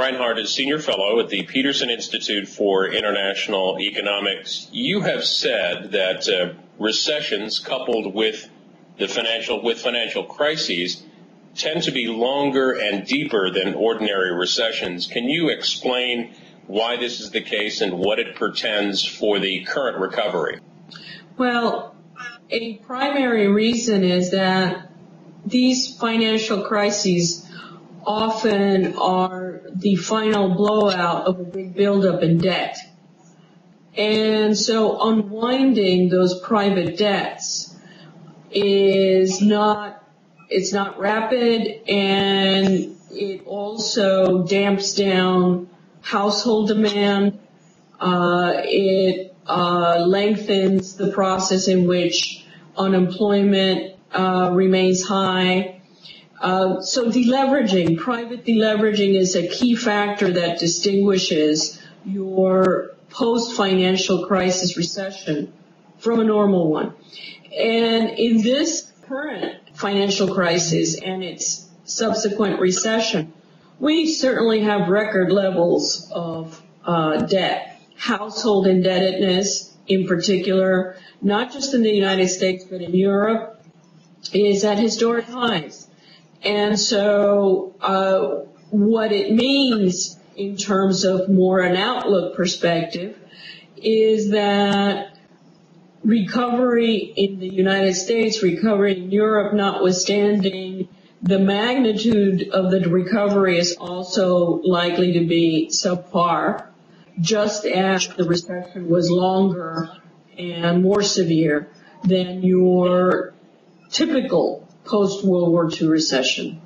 Reinhart is Senior Fellow at the Peterson Institute for International Economics. You have said that recessions coupled with financial crises tend to be longer and deeper than ordinary recessions. Can you explain why this is the case and what it portends for the current recovery? Well, a primary reason is that these financial crises often are the final blowout of a big buildup in debt. And so unwinding those private debts it's not rapid, and it also damps down household demand. It lengthens the process in which unemployment remains high. So deleveraging, private deleveraging is a key factor that distinguishes your post-financial crisis recession from a normal one. And in this current financial crisis and its subsequent recession, we certainly have record levels of debt. Household indebtedness, in particular, not just in the United States but in Europe, is at historic highs. And so what it means in terms of more an outlook perspective is that recovery in the United States, recovery in Europe notwithstanding, the magnitude of the recovery is also likely to be subpar, just as the recession was longer and more severe than your typical post-World War II recession.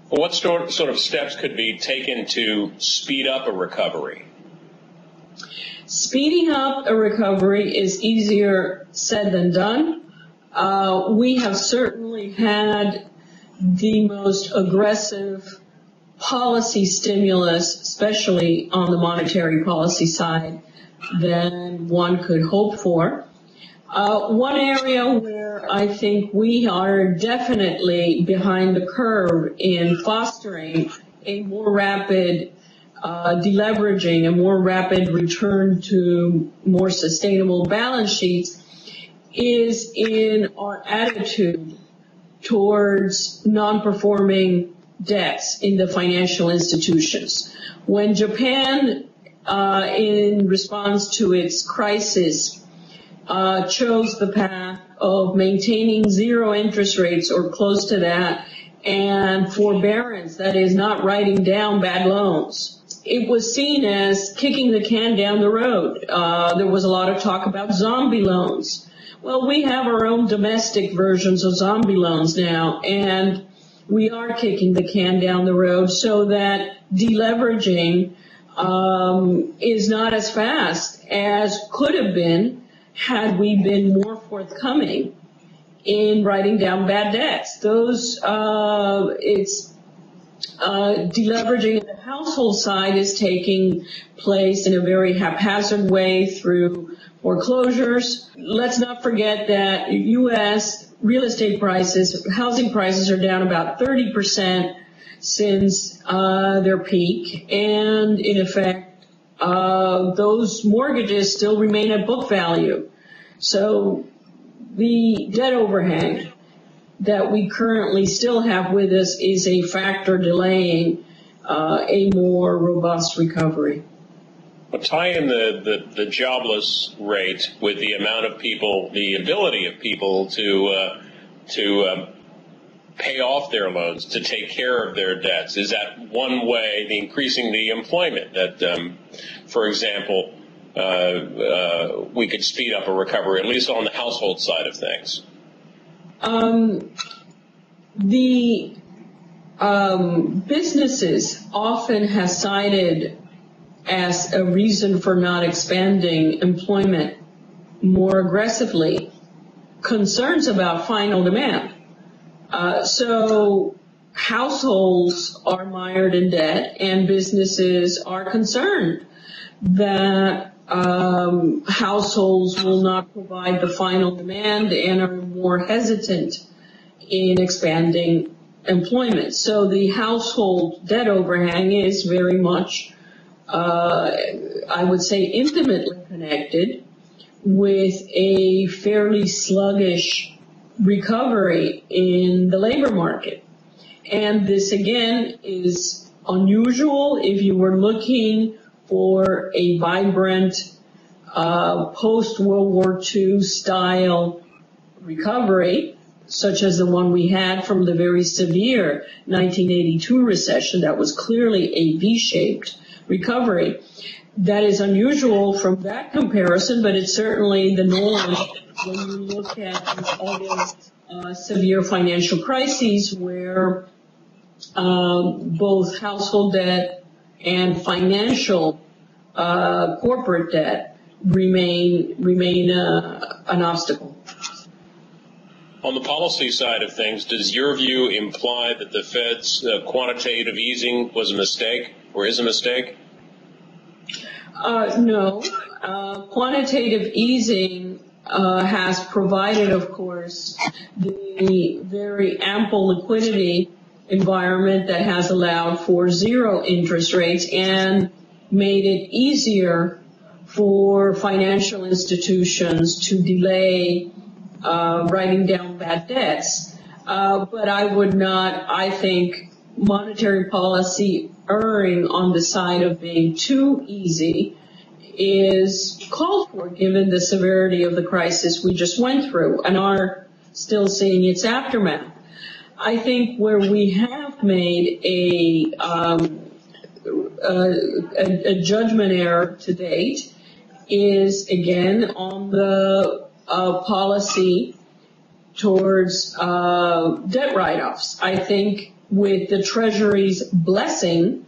Well, what sort of steps could be taken to speed up a recovery? Speeding up a recovery is easier said than done. We have certainly had the most aggressive policy stimulus, especially on the monetary policy side, than one could hope for. One area where I think we are definitely behind the curve in fostering a more rapid deleveraging, a more rapid return to more sustainable balance sheets, is in our attitude towards non-performing debts in the financial institutions. When Japan, in response to its crisis, chose the path of maintaining zero interest rates or close to that, and forbearance, that is not writing down bad loans, it was seen as kicking the can down the road. There was a lot of talk about zombie loans. Well, we have our own domestic versions of zombie loans now, and we are kicking the can down the road so that deleveraging is not as fast as could have been had we been more forthcoming in writing down bad debts. Deleveraging at the household side is taking place in a very haphazard way through foreclosures. Let's not forget that U.S. real estate prices, housing prices are down about 30% since their peak, and in effect, those mortgages still remain at book value. So the debt overhang that we currently still have with us is a factor delaying a more robust recovery. Well, tie in the jobless rate with the amount of people, the ability of people to pay off their loans, to take care of their debts. Is that one way, increasing the employment, that, for example, we could speed up a recovery, at least on the household side of things? The businesses often have cited as a reason for not expanding employment more aggressively concerns about final demand. So households are mired in debt, and businesses are concerned that households will not provide the final demand and are more hesitant in expanding employment. So the household debt overhang is very much, I would say, intimately connected with a fairly sluggish recovery in the labor market. And this, again, is unusual if you were looking for a vibrant post-World War II style recovery, such as the one we had from the very severe 1982 recession that was clearly a V-shaped recovery. That is unusual from that comparison, but it's certainly the norm when you look at other severe financial crises where both household debt and financial corporate debt remain an obstacle. On the policy side of things, does your view imply that the Fed's quantitative easing was a mistake or is a mistake? No. Quantitative easing has provided, of course, the very ample liquidity environment that has allowed for zero interest rates and made it easier for financial institutions to delay writing down bad debts. But I think monetary policy erring on the side of being too easy is called for given the severity of the crisis we just went through and are still seeing its aftermath. I think where we have made a judgment error to date is, again, on the policy towards debt write-offs. I think with the Treasury's blessing,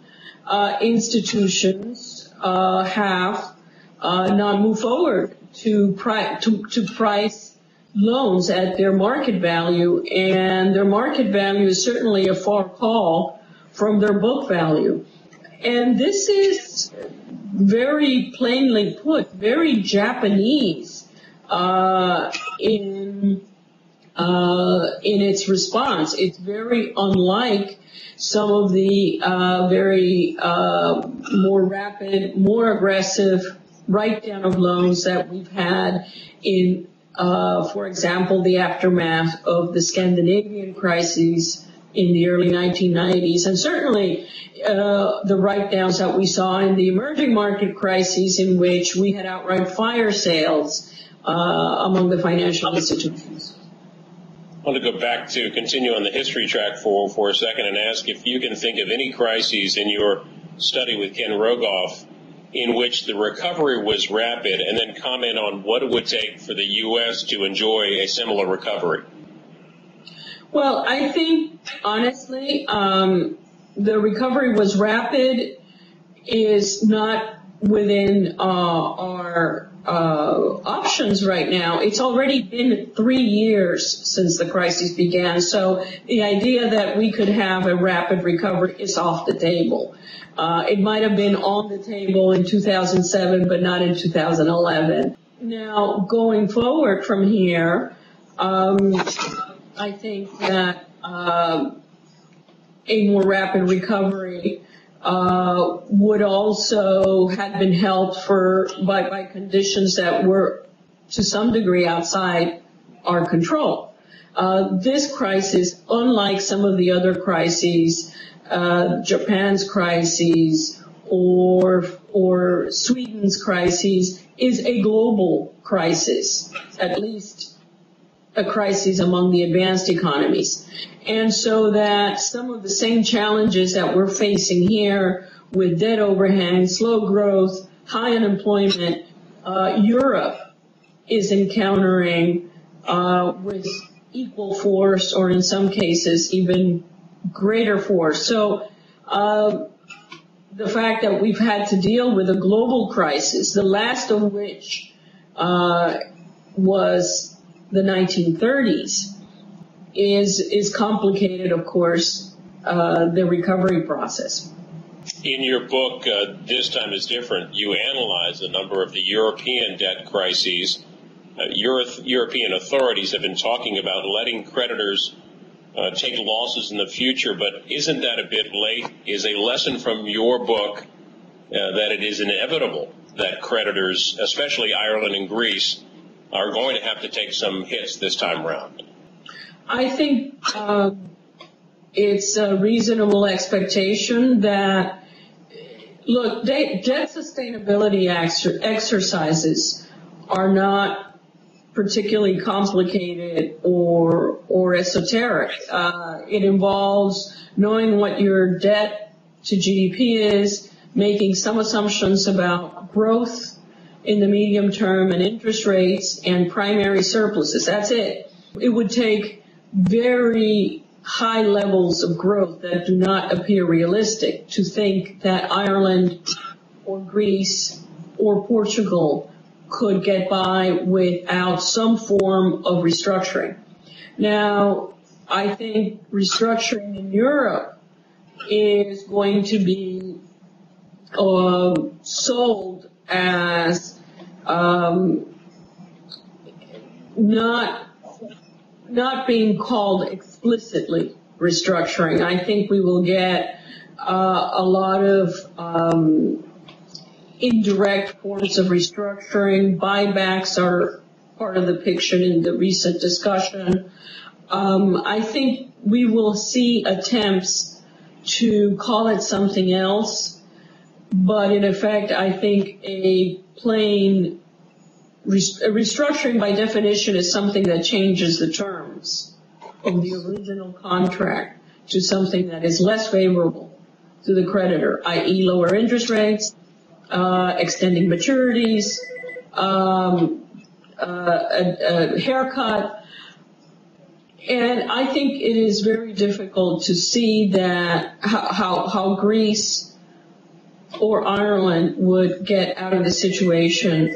institutions have not moved forward to price loans at their market value, and their market value is certainly a far call from their book value. And this is very plainly put, very Japanese in its response. It's very unlike some of the very more rapid, more aggressive write-down of loans that we've had in, for example, the aftermath of the Scandinavian crises in the early 1990s, and certainly the write-downs that we saw in the emerging market crises in which we had outright fire sales among the financial institutions. I want to go back to continue on the history track for a second and ask if you can think of any crises in your study with Ken Rogoff in which the recovery was rapid, and then comment on what it would take for the U.S. to enjoy a similar recovery. Well, I think, honestly, the recovery was rapid is not within our options right now. It's already been 3 years since the crisis began, so the idea that we could have a rapid recovery is off the table. It might have been on the table in 2007, but not in 2011. Now, going forward from here, I think that a more rapid recovery would also have been helped by conditions that were to some degree outside our control. This crisis, unlike some of the other crises, Japan's crises or Sweden's crises, is a global crisis, at least a crisis among the advanced economies. And so that some of the same challenges that we're facing here with debt overhang, slow growth, high unemployment, Europe is encountering with equal force, or in some cases even greater force. So the fact that we've had to deal with a global crisis, the last of which was the 1930s, is complicated, of course, the recovery process. In your book, This Time is Different, you analyze a number of the European debt crises. European authorities have been talking about letting creditors take losses in the future, but isn't that a bit late? Is a lesson from your book that it is inevitable that creditors, especially Ireland and Greece, are going to have to take some hits this time around? I think it's a reasonable expectation that, look, debt sustainability exercises are not particularly complicated or esoteric. It involves knowing what your debt to GDP is, making some assumptions about growth in the medium term and interest rates and primary surpluses. That's it. It would take very high levels of growth that do not appear realistic to think that Ireland or Greece or Portugal could get by without some form of restructuring. Now, I think restructuring in Europe is going to be sold as not being called explicitly restructuring. I think we will get a lot of indirect forms of restructuring. Buybacks are part of the picture in the recent discussion. I think we will see attempts to call it something else, but in effect, I think a plain restructuring by definition is something that changes the terms of the original contract to something that is less favorable to the creditor, i.e. lower interest rates, extending maturities, a haircut. And I think it is very difficult to see that how Greece or Ireland would get out of the situation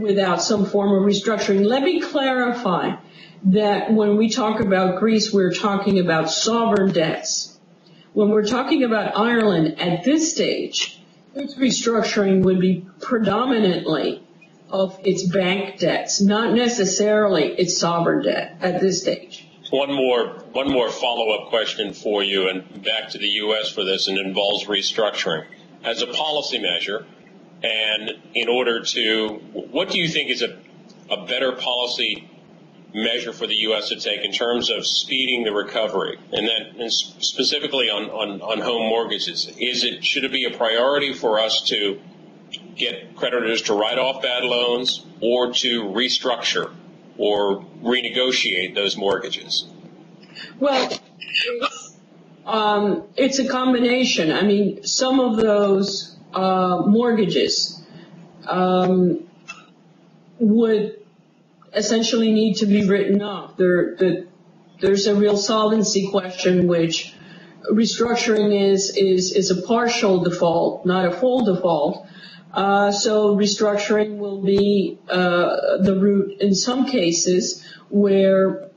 without some form of restructuring. Let me clarify that when we talk about Greece, we're talking about sovereign debts. When we're talking about Ireland at this stage, its restructuring would be predominantly of its bank debts, not necessarily its sovereign debt at this stage. One more follow-up question for you, and back to the U.S. for this, and involves restructuring. As a policy measure, and in order to, what do you think is a better policy measure for the U.S. to take in terms of speeding the recovery, and then specifically on home mortgages? Should it be a priority for us to get creditors to write off bad loans, or to restructure or renegotiate those mortgages? Well, it's a combination. I mean, some of those mortgages would essentially need to be written off. There's a real solvency question, which restructuring is a partial default, not a full default. So restructuring will be the route in some cases where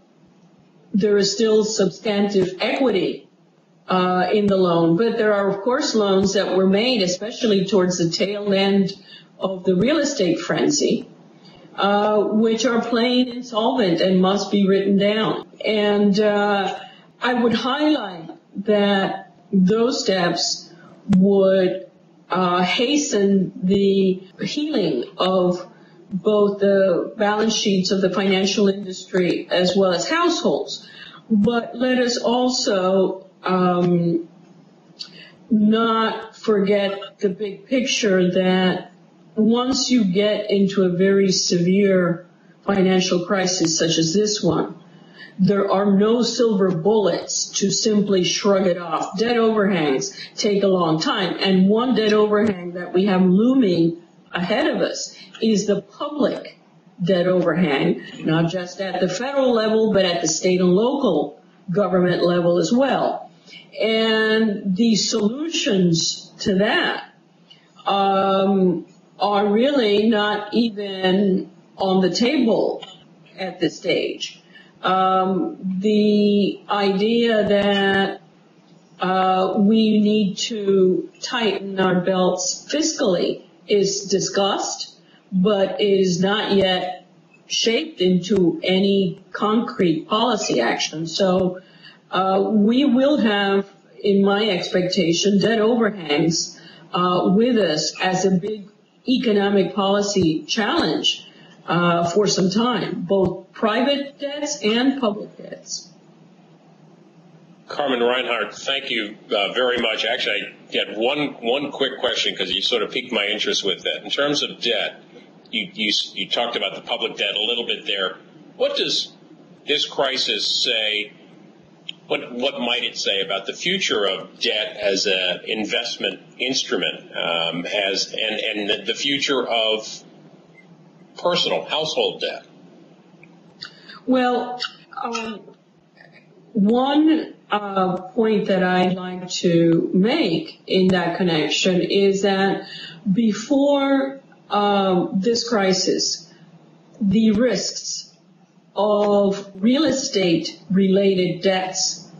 there is still substantive equity in the loan. But there are, of course, loans that were made, especially towards the tail end of the real estate frenzy, which are plain insolvent and must be written down. And I would highlight that those steps would hasten the healing of both the balance sheets of the financial industry as well as households. But let us also not forget the big picture that once you get into a very severe financial crisis such as this one, there are no silver bullets to simply shrug it off. Debt overhangs take a long time, and one debt overhang that we have looming ahead of us is the public debt overhang, not just at the federal level, but at the state and local government level as well. And the solutions to that are really not even on the table at this stage. The idea that we need to tighten our belts fiscally is discussed, but is not yet shaped into any concrete policy action. So we will have, in my expectation, debt overhangs with us as a big economic policy challenge for some time, both private debts and public debts. Carmen Reinhart, thank you very much. Actually, I had one quick question because you sort of piqued my interest with that. In terms of debt, you talked about the public debt a little bit there. What does this crisis say? What might it say about the future of debt as an investment instrument, and the future of personal household debt? Well, one point that I'd like to make in that connection is that before this crisis, the risks of real estate related debts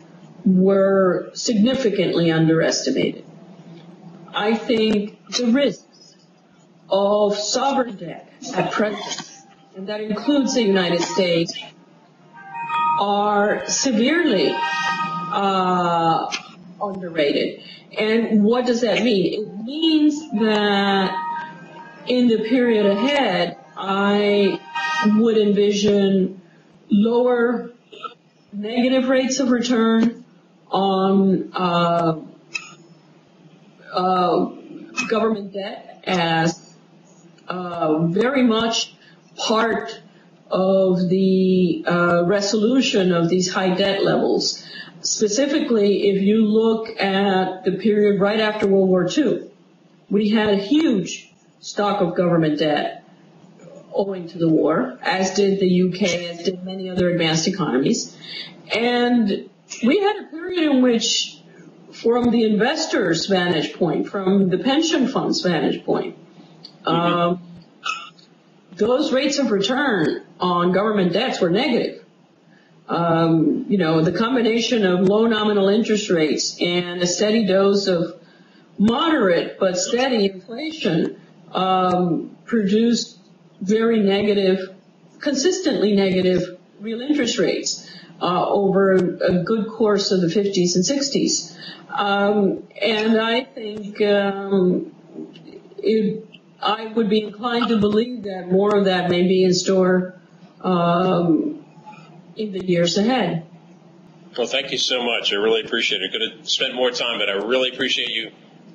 were significantly underestimated. I think the risks of sovereign debt at present, and that includes the United States, are severely underrated. And what does that mean? It means that in the period ahead, I would envision lower negative rates of return on government debt as very much part of the resolution of these high debt levels. Specifically, if you look at the period right after World War II, we had a huge stock of government debt owing to the war, as did the UK, as did many other advanced economies. And we had a period in which, from the investor's vantage point, from the pension fund's vantage point, those rates of return on government debts were negative. The combination of low nominal interest rates and a steady dose of moderate but steady inflation produced very negative, consistently negative real interest rates over a good course of the 50s and 60s. And I think I would be inclined to believe that more of that may be in store in the years ahead. Well, thank you so much. I really appreciate it. Could have spent more time, but I really appreciate you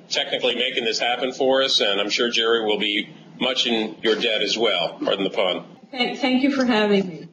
technically making this happen for us, and I'm sure Jerry will be much in your debt as well. Pardon the pun. Thank you for having me.